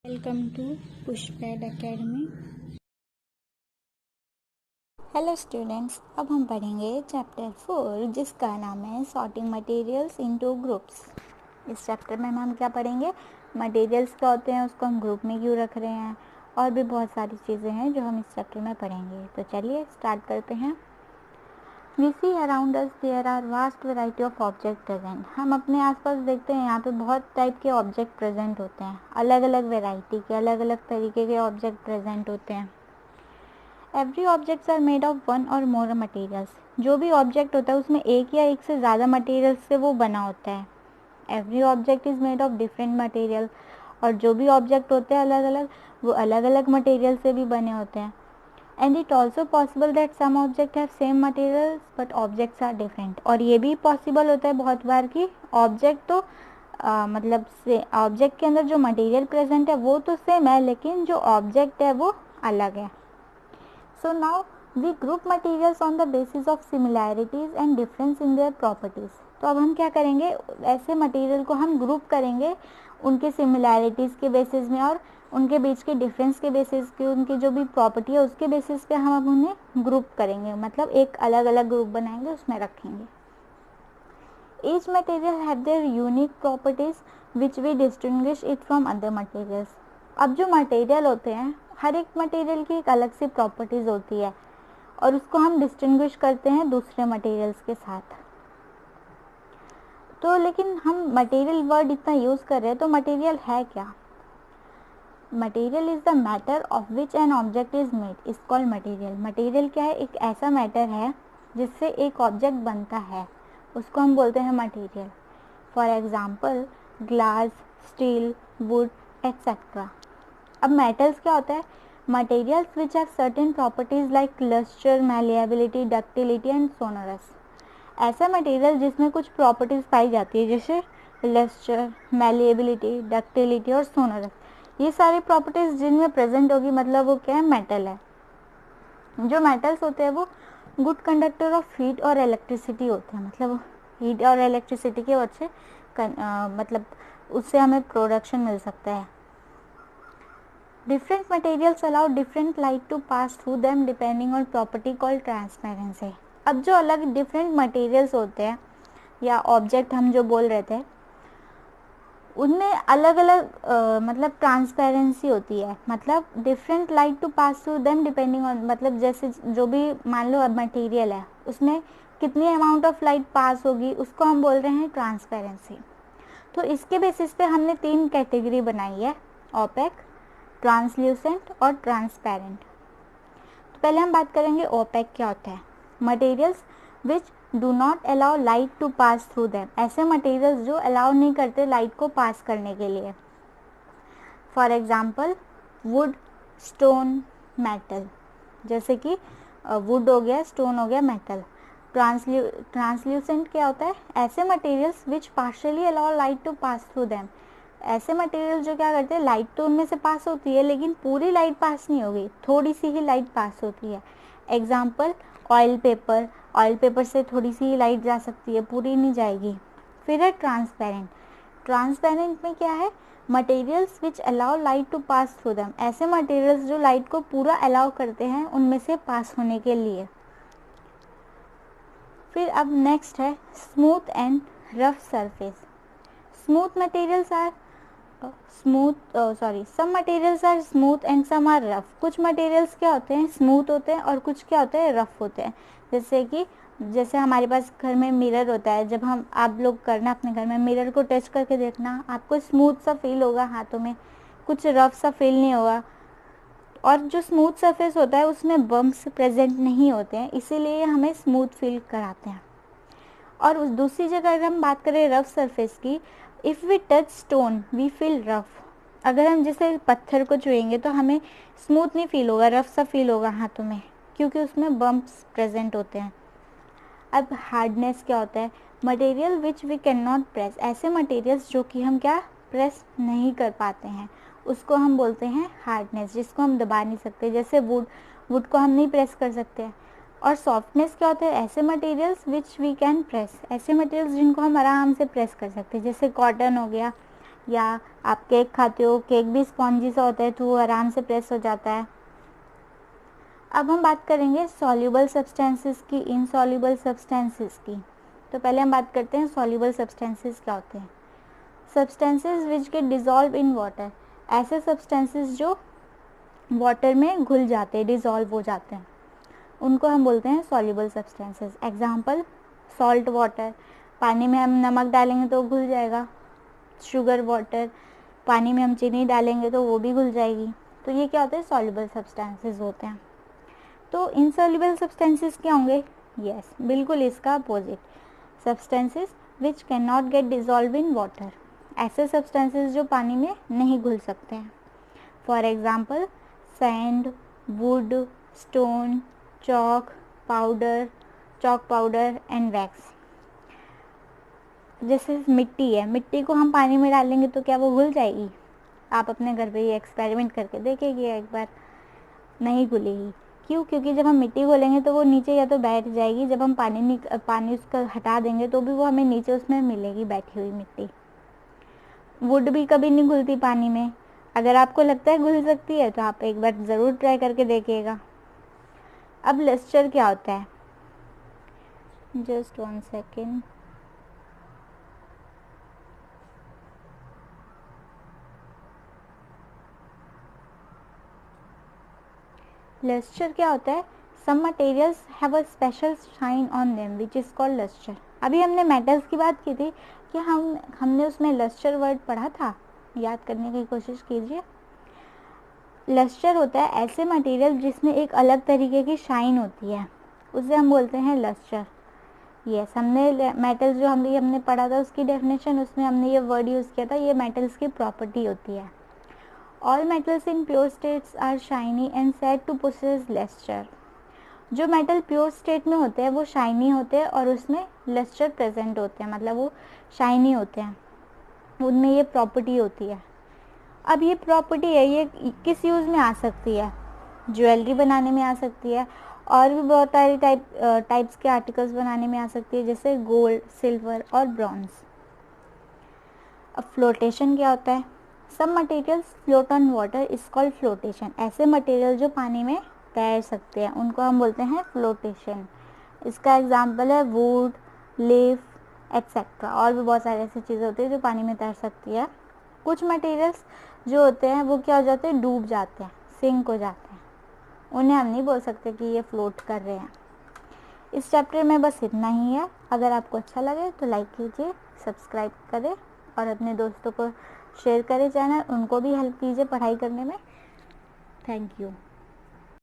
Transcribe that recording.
Welcome to Pushpad academy. Hello students, अब हम पढ़ेंगे चैप्टर 4 जिसका नाम है सॉर्टिंग मटेरियल्स इनटू ग्रुप्स। इस चैप्टर में हम क्या पढ़ेंगे, मटेरियल्स क्या होते हैं, उसको हम ग्रुप में क्यों रख रहे हैं, और भी बहुत सारी चीज़ें हैं जो हम इस चैप्टर में पढ़ेंगे। तो चलिए स्टार्ट करते हैं। We see around us there are vast variety of object present। हम अपने आसपास देखते हैं यहाँ पे बहुत टाइप के ऑब्जेक्ट प्रेजेंट होते हैं, अलग अलग वेराइटी के, अलग अलग तरीके के ऑब्जेक्ट प्रेजेंट होते हैं। Every objects are made of one or more materials. जो भी ऑब्जेक्ट होता है उसमें एक या एक से ज़्यादा मटेरियल से वो बना होता है। Every object is made of different material. और जो भी ऑब्जेक्ट होते हैं अलग अलग, वो अलग अलग मटेरियल से भी बने होते हैं। And it also possible that some object have same materials but objects are different. और ये भी पॉसिबल होता है बहुत बार कि ऑब्जेक्ट तो मतलब से ऑब्जेक्ट के अंदर जो मटेरियल प्रेजेंट है वो तो सेम है, लेकिन जो ऑब्जेक्ट है वो अलग है। So now we group materials on the basis of similarities and difference in their properties. तो अब हम क्या करेंगे, ऐसे मटेरियल को हम ग्रुप करेंगे उनके सिमिलैरिटीज़ के बेसिस में और उनके बीच के डिफरेंस के बेसिस के, उनकी जो भी प्रॉपर्टी है उसके बेसिस पे हम अब उन्हें ग्रुप करेंगे, मतलब एक अलग अलग ग्रुप बनाएंगे, उसमें रखेंगे। Each material have their unique properties which we distinguish it from other materials. अब जो मटेरियल होते हैं, हर एक मटेरियल की एक अलग सी प्रॉपर्टीज होती है और उसको हम डिस्टिंग्विश करते हैं दूसरे मटेरियल्स के साथ। तो लेकिन हम मटेरियल वर्ड इतना यूज़ कर रहे हैं, तो मटेरियल है क्या? Material is the matter of which an object is made is called material. Material क्या है? एक ऐसा मैटर है जिससे एक ऑब्जेक्ट बनता है, उसको हम बोलते हैं material. For example glass, steel, wood etcetera. अब मेटल्स क्या होता है? Materials which have certain properties like lustre, malleability, ductility and sonorous. ऐसा मटेरियल जिसमें कुछ प्रॉपर्टीज पाई जाती है जैसे लस्टर, मैलिएबिलिटी, डक्टिलिटी और सोनरस। ये सारी प्रॉपर्टीज जिनमें प्रेजेंट होगी मतलब वो क्या है? मेटल है। जो मेटल्स होते हैं वो गुड कंडक्टर ऑफ हीट और इलेक्ट्रिसिटी होते हैं, मतलब हीट और इलेक्ट्रिसिटी के अच्छे मतलब उससे हमें प्रोडक्शन मिल सकता है। Different materials allow different light to pass through them depending on property called transparency. अब जो अलग डिफरेंट मटेरियल्स होते हैं या ऑब्जेक्ट हम जो बोल रहे थे, उनमें अलग अलग मतलब ट्रांसपेरेंसी होती है, मतलब different light to pass through them depending on, मतलब जैसे जो भी मान लो अब मटेरियल है उसमें कितनी अमाउंट ऑफ लाइट पास होगी उसको हम बोल रहे हैं ट्रांसपेरेंसी। तो इसके बेसिस पे हमने 3 कैटेगरी बनाई है, ओपेक, ट्रांसल्यूसेंट और ट्रांसपेरेंट। तो पहले हम बात करेंगे ओपेक क्या होता है। Materials which do not allow light to pass through them. ऐसे मटेरियल्स जो अलाउ नहीं करते लाइट को पास करने के लिए। For example wood, stone, metal. जैसे कि वुड हो गया, स्टोन हो गया, मेटल। ट्रांसल्यूसेंट क्या होता है? ऐसे materials which partially allow light to pass through them. ऐसे मटेरियल जो क्या करते हैं, लाइट तो उनमें से पास होती है लेकिन पूरी लाइट पास नहीं होगी, थोड़ी सी ही लाइट पास होती है। Example oil paper. Oil paper से थोड़ी सी ही लाइट जा सकती है, पूरी नहीं जाएगी। फिर है ट्रांसपेरेंट। ट्रांसपेरेंट में क्या है? Materials which allow light to pass through them. ऐसे मटेरियल्स जो लाइट को पूरा अलाउ करते हैं उनमें से पास होने के लिए। फिर अब नेक्स्ट है smooth and rough surface. Smooth materials are some materials are smooth and some are rough. कुछ मटेरियल्स क्या होते हैं? स्मूथ होते हैं और कुछ क्या होते हैं? रफ होते हैं। जैसे हमारे पास घर में मिरर होता है, जब हम आप लोग करना अपने घर में मिरर को टच करके देखना, आपको स्मूथ सा फील होगा हाथों में, कुछ रफ सा फील नहीं होगा। और जो स्मूथ सरफेस होता है उसमें बम्प्स प्रेजेंट नहीं होते हैं, इसीलिए हमें स्मूथ फील कराते हैं। और उस दूसरी जगह अगर हम बात करें रफ सरफेस की, if we touch stone we feel rough. अगर हम जैसे पत्थर को छुएंगे तो हमें स्मूथ नहीं फील होगा, रफ सा फील होगा हाथों में, क्योंकि उसमें बम्प्स प्रेजेंट होते हैं। अब हार्डनेस क्या होता है? Material which we can not press. ऐसे मटेरियल्स जो कि हम क्या प्रेस नहीं कर पाते हैं उसको हम बोलते हैं हार्डनेस, जिसको हम दबा नहीं सकते। जैसे वुड को हम नहीं प्रेस कर सकते। और सॉफ्टनेस क्या होता है? ऐसे materials which we can press. ऐसे मटेरियल्स जिनको हम आराम से प्रेस कर सकते हैं, जैसे कॉटन हो गया या आप केक खाते हो, केक भी स्पॉन्जी सा होता है तो वो आराम से प्रेस हो जाता है। अब हम बात करेंगे सॉल्युबल सब्सटेंसेस की, इनसॉल्युबल सब्सटेंसेस की। तो पहले हम बात करते हैं सॉल्युबल सब्सटेंसेस क्या होते हैं। Substances which get dissolve in water, ऐसे सब्सटेंसेस जो वाटर में घुल जाते हैं, डिज़ोल्व हो जाते हैं, उनको हम बोलते हैं soluble substances. Example salt water, पानी में हम नमक डालेंगे तो घुल जाएगा। शुगर वाटर, पानी में हम चीनी डालेंगे तो वो भी घुल जाएगी। तो ये क्या होते हैं, सॉल्युबल सब्सटेंसेस होते हैं। तो इनसॉल्युबल सब्सटेंसेस क्या होंगे, यस बिल्कुल इसका opposite, substances which can not gate dissolve in water, ऐसे सब्सटेंसेस जो पानी में नहीं घुल सकते हैं। For example sand, would, stone, chalk powder and wax. जैसे मिट्टी है, मिट्टी को हम पानी में डालेंगे तो क्या वो घुल जाएगी? आप अपने घर पे ये एक्सपेरिमेंट करके देखिए एक बार, नहीं घुलेगी। क्यों? क्योंकि जब हम मिट्टी घोलेंगे तो वो नीचे या तो बैठ जाएगी, जब हम पानी उसका हटा देंगे तो भी वो हमें नीचे उसमें मिलेगी बैठी हुई मिट्टी। वुड भी कभी नहीं घुलती पानी में। अगर आपको लगता है घुल सकती है तो आप एक बार ज़रूर ट्राई करके देखिएगा। अब लस्टर क्या होता है, जस्ट 1 सेकेंड। लस्टर क्या होता है, some materials have a special shine on them which is called lustre. अभी हमने मेटल्स की बात की थी कि हमने उसमें लस्टर वर्ड पढ़ा था, याद करने की कोशिश कीजिए। लस्टर होता है ऐसे मटेरियल जिसमें एक अलग तरीके की शाइन होती है, उसे हम बोलते हैं लस्टर। यस, हमने मेटल्स जो हमने पढ़ा था उसकी डेफिनेशन, उसमें हमने ये वर्ड यूज़ किया था, ये मेटल्स की प्रॉपर्टी होती है। All metals in pure states are shiny and said to possess lustre. जो मेटल प्योर स्टेट में होते हैं वो शाइनी होते हैं और उसमें लस्टर प्रेजेंट होते हैं, मतलब वो शाइनी होते हैं, उनमें ये प्रॉपर्टी होती है। अब ये प्रॉपर्टी है, ये किस यूज़ में आ सकती है? ज्वेलरी बनाने में आ सकती है, और भी बहुत सारी टाइप्स के आर्टिकल्स बनाने में आ सकती है, जैसे गोल्ड, सिल्वर और ब्रॉन्ज। अब फ्लोटेशन क्या होता है, सब materials float on water is called flotation. ऐसे मटेरियल जो पानी में तैर सकते हैं उनको हम बोलते हैं फ्लोटेशन। इसका एग्जाम्पल है वुड, लीफ एक्सेट्रा, और भी बहुत सारी ऐसी चीज़ें होती है जो पानी में तैर सकती है। कुछ मटेरियल्स जो होते हैं वो क्या हो जाते हैं, डूब जाते हैं, सिंक हो जाते हैं, उन्हें हम नहीं बोल सकते कि ये फ्लोट कर रहे हैं। इस चैप्टर में बस इतना ही है। अगर आपको अच्छा लगे तो लाइक कीजिए, सब्सक्राइब करें और अपने दोस्तों को शेयर करें चैनल, उनको भी हेल्प कीजिए पढ़ाई करने में। Thank you.